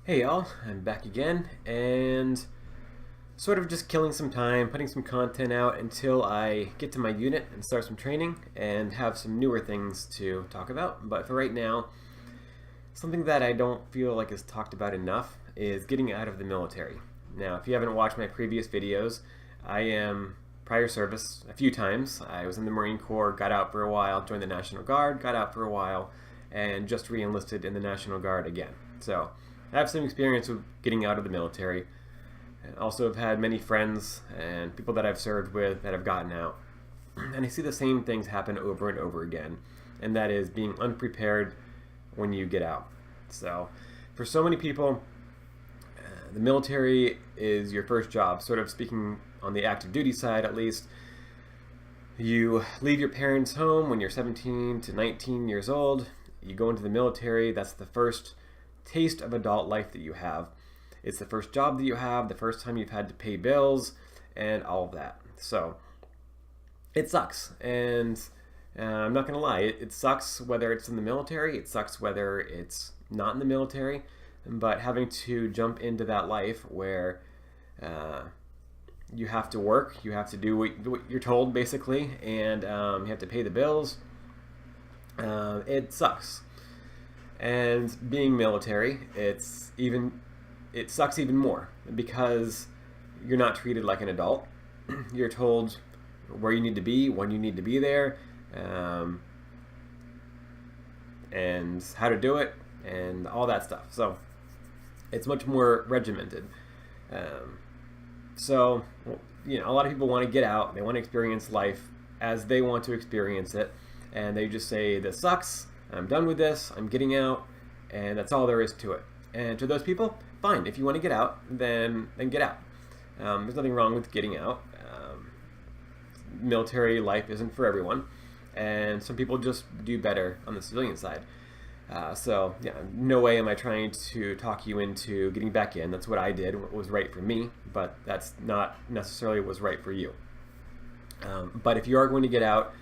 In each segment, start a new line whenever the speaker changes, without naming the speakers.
Hey y'all, I'm back again and sort of just killing some time, putting some content out until I get to my unit and start some training and have some newer things to talk about. But for right now, something that I don't feel like is talked about enough is getting out of the military. Now, if you haven't watched my previous videos, I am prior service a few times. I was in the Marine Corps, got out for a while, joined the National Guard, got out for a while, and just re-enlisted in the National Guard again. So I have some experience with getting out of the military. And also have had many friends and people that I've served with that have gotten out. And I see the same things happen over and over again, and that is being unprepared when you get out. So for so many people, the military is your first job, sort of speaking on the active duty side at least. You leave your parents' home when you're 17 to 19 years old. You go into the military. That's the first taste of adult life that you have. It's the first job that you have, the first time you've had to pay bills, and all of that. So it sucks, and I'm not gonna lie, it sucks whether it's in the military, it sucks whether it's not in the military, but having to jump into that life where you have to work, you have to do what you're told basically, and you have to pay the bills, it sucks. And being military, it sucks even more because you're not treated like an adult. You're told where you need to be, when you need to be there, and how to do it, and all that stuff. So it's much more regimented. So a lot of people want to get out. They want to experience life as they want to experience it, and they just say, "This sucks. I'm done with this. I'm getting out," and that's all there is to it. And to those people, fine. If you want to get out, then get out. There's nothing wrong with getting out. Military life isn't for everyone, and some people just do better on the civilian side. So yeah, no way am I trying to talk you into getting back in. That's what I did. What was right for me, but that's not necessarily what was right for you. But if you are going to get out,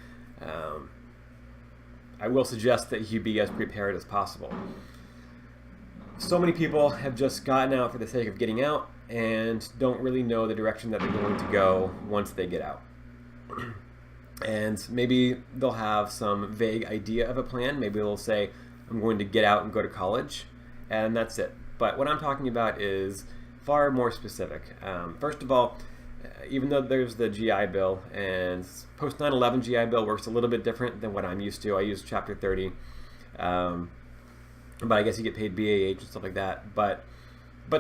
I will suggest that you be as prepared as possible. So many people have just gotten out for the sake of getting out and don't really know the direction that they're going to go once they get out. And maybe they'll have some vague idea of a plan. Maybe they'll say, "I'm going to get out and go to college," and that's it. But what I'm talking about is far more specific. First of all, even though there's the GI Bill, and post 9/11 GI Bill works a little bit different than what I'm used to. I use Chapter 30, but I guess you get paid BAH and stuff like that. But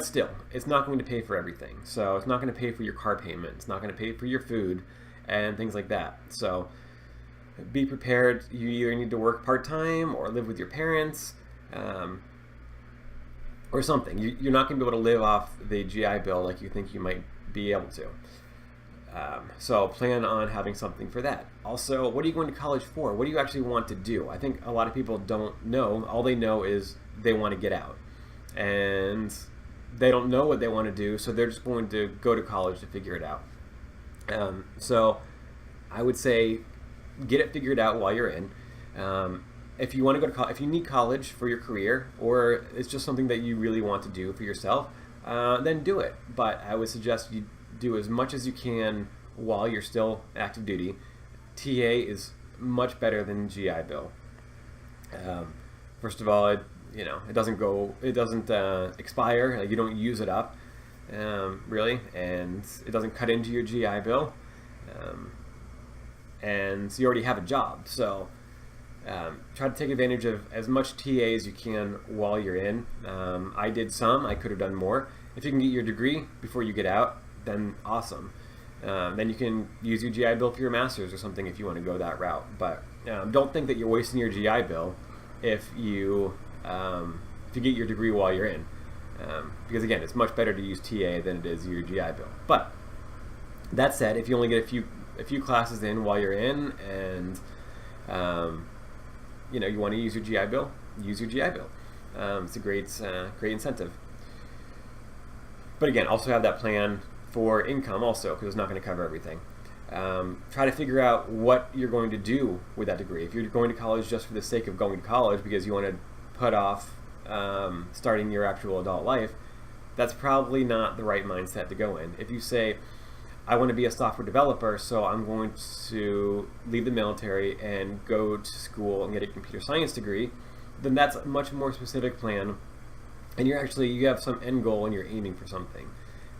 still, it's not going to pay for everything. So it's not going to pay for your car payment. It's not going to pay for your food and things like that. So be prepared. You either need to work part-time or live with your parents, or something. You're not going to be able to live off the GI Bill like you think you might be able to. So plan on having something for that. Also, what are you going to college for? What do you actually want to do? I think a lot of people don't know. All they know is they want to get out. And they don't know what they want to do, so they're just going to go to college to figure it out. So I would say get it figured out while you're in. If you want to go to college, if you need college for your career, or it's just something that you really want to do for yourself, then do it. But I would suggest you do as much as you can while you're still active duty. TA is much better than GI Bill. First of all, it doesn't expire. You don't use it up, really, and it doesn't cut into your GI Bill. And so you already have a job. So try to take advantage of as much TA as you can while you're in. I did some. I could have done more. If you can get your degree before you get out, then awesome. Then you can use your GI Bill for your master's or something if you want to go that route. But don't think that you're wasting your GI Bill if you get your degree while you're in. Because again, it's much better to use TA than it is your GI Bill. But that said, if you only get a few classes in while you're in, and you want to use your GI Bill, use your GI Bill. It's a great incentive. But again, also have that plan for income also, because it's not going to cover everything. Try to figure out what you're going to do with that degree. If you're going to college just for the sake of going to college because you want to put off starting your actual adult life, that's probably not the right mindset to go in. If you say, I want to be a software developer, so I'm going to leave the military and go to school and get a computer science degree, then that's a much more specific plan, and you have some end goal and you're aiming for something.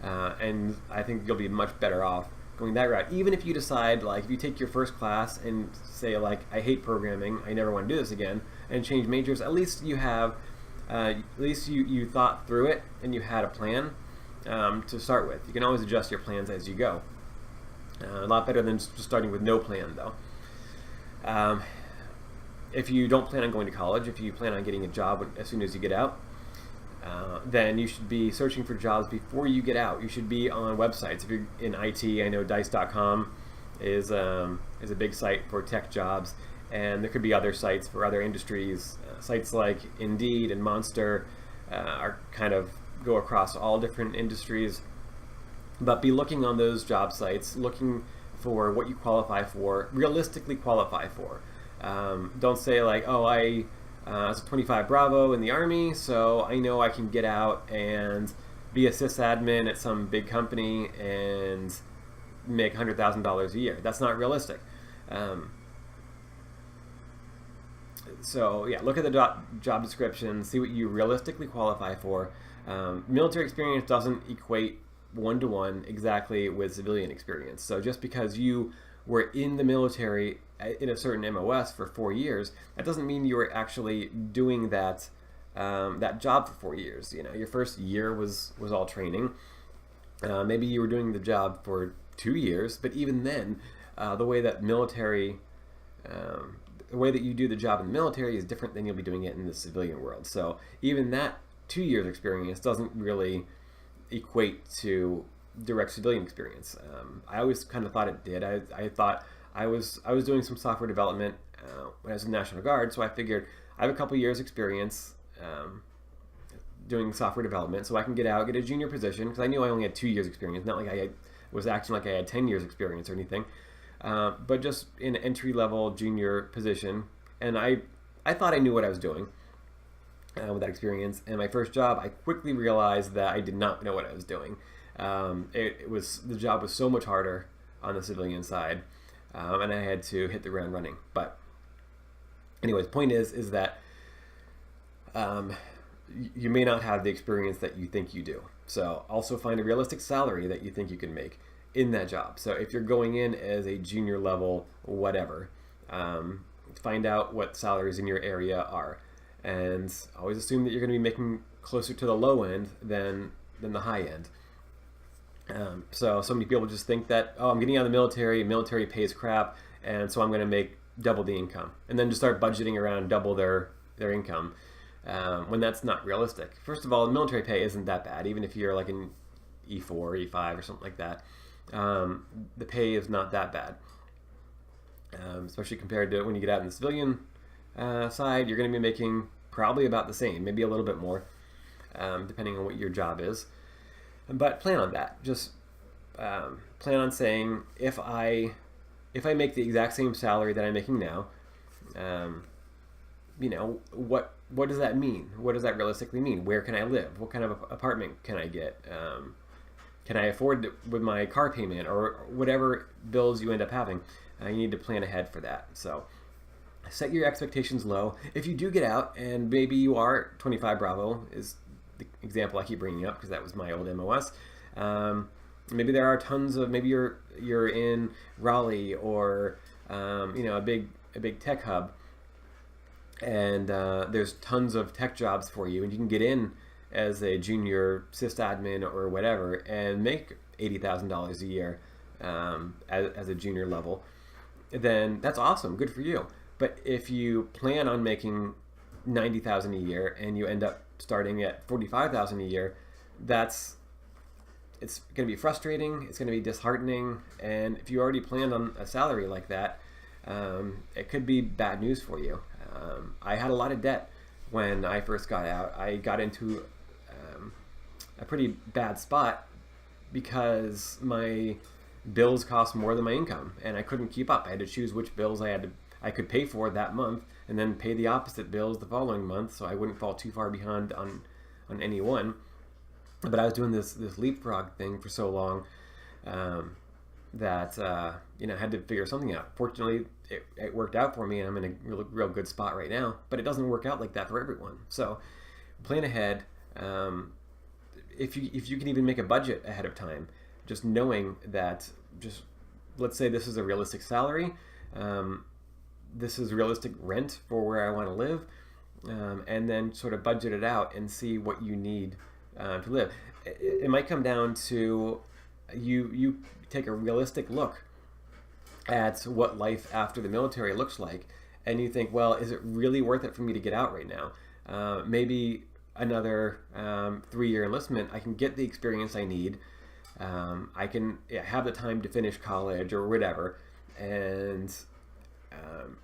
And I think you'll be much better off going that route. Even if you decide, like, if you take your first class and say, like, I hate programming, I never want to do this again, and change majors, at least you have, you thought through it and you had a plan to start with. You can always adjust your plans as you go. A lot better than just starting with no plan, though. If you don't plan on going to college, if you plan on getting a job as soon as you get out, then you should be searching for jobs before you get out. You should be on websites. If you're in IT, I know Dice.com is a big site for tech jobs, and there could be other sites for other industries. Sites like Indeed and Monster are kind of go across all different industries. But be looking on those job sites, looking for what you qualify for, realistically qualify for. Don't say like, oh, I was a 25 Bravo in the Army, so I know I can get out and be a sysadmin at some big company and make $100,000 a year. That's not realistic. So yeah, look at the job description, see what you realistically qualify for. Military experience doesn't equate one-to-one exactly with civilian experience. So just because you were in the military in a certain MOS for 4 years, that doesn't mean you were actually doing that job for 4 years. You know, your first year was all training. Maybe you were doing the job for 2 years, but even then, the way that you do the job in the military is different than you'll be doing it in the civilian world. So even that 2 years experience doesn't really equate to direct civilian experience. I always kind of thought it did. I thought I was doing some software development when I was in the National Guard, so I figured I have a couple years experience doing software development, so I can get out, get a junior position, because I knew I only had 2 years experience, not like I was acting like I had 10 years experience or anything, but just in an entry-level junior position, and I thought I knew what I was doing with that experience. And my first job, I quickly realized that I did not know what I was doing. The job was so much harder on the civilian side, and I had to hit the ground running. But anyways, point is that you may not have the experience that you think you do. So also find a realistic salary that you think you can make in that job. So if you're going in as a junior level, whatever, find out what salaries in your area are. And always assume that you're going to be making closer to the low end than the high end. So many people just think that, oh, I'm getting out of the military pays crap, and so I'm going to make double the income. And then just start budgeting around double their income, when that's not realistic. First of all, military pay isn't that bad, even if you're like in E4, E5 or something like that. The pay is not that bad, especially compared to when you get out in the civilian side. You're going to be making probably about the same, maybe a little bit more, depending on what your job is. But plan on that. Just plan on saying, if I make the exact same salary that I'm making now, what does that mean? What does that realistically mean? Where can I live? What kind of apartment can I get? Can I afford it with my car payment or whatever bills you end up having? You need to plan ahead for that. So set your expectations low. If you do get out, and maybe you are 25 Bravo, is the example I keep bringing up because that was my old MOS. Maybe there are tons of, maybe you're in Raleigh or a big tech hub, and there's tons of tech jobs for you, and you can get in as a junior sysadmin or whatever and make $80,000 a year as a junior level. Then that's awesome, good for you. But if you plan on making $90,000 a year and you end up starting at $45,000 a year, it's going to be frustrating. It's going to be disheartening. And if you already planned on a salary like that, it could be bad news for you. I had a lot of debt when I first got out. I got into a pretty bad spot because my bills cost more than my income, and I couldn't keep up. I had to choose which bills I could pay for that month, and then pay the opposite bills the following month, so I wouldn't fall too far behind on any one. But I was doing this leapfrog thing for so long that I had to figure something out. Fortunately, it worked out for me, and I'm in a real good spot right now. But it doesn't work out like that for everyone. So plan ahead. If you can even make a budget ahead of time, just knowing that, just let's say this is a realistic salary, this is realistic rent for where I want to live, and then sort of budget it out and see what you need to live. It might come down to you take a realistic look at what life after the military looks like, and you think, well, is it really worth it for me to get out right now? Maybe another 3-year enlistment, I can get the experience I need. I can have the time to finish college or whatever, and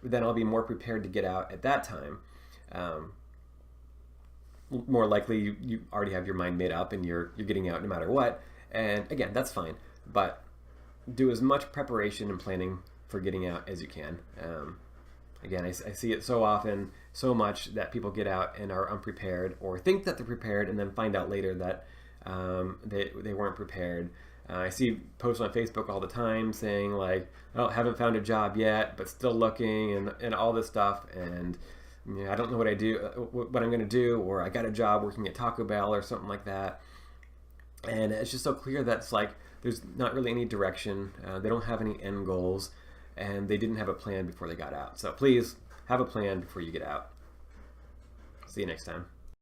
then I'll be more prepared to get out at that time. More likely, you already have your mind made up and you're getting out no matter what. And again, that's fine, but do as much preparation and planning for getting out as you can. Again, I see it so often, so much, that people get out and are unprepared, or think that they're prepared and then find out later that they weren't prepared. I see posts on Facebook all the time saying like, "Oh, haven't found a job yet, but still looking," and all this stuff, and I don't know what I'm going to do, or I got a job working at Taco Bell or something like that. And it's just so clear that it's like there's not really any direction. They don't have any end goals, and they didn't have a plan before they got out. So please have a plan before you get out. See you next time.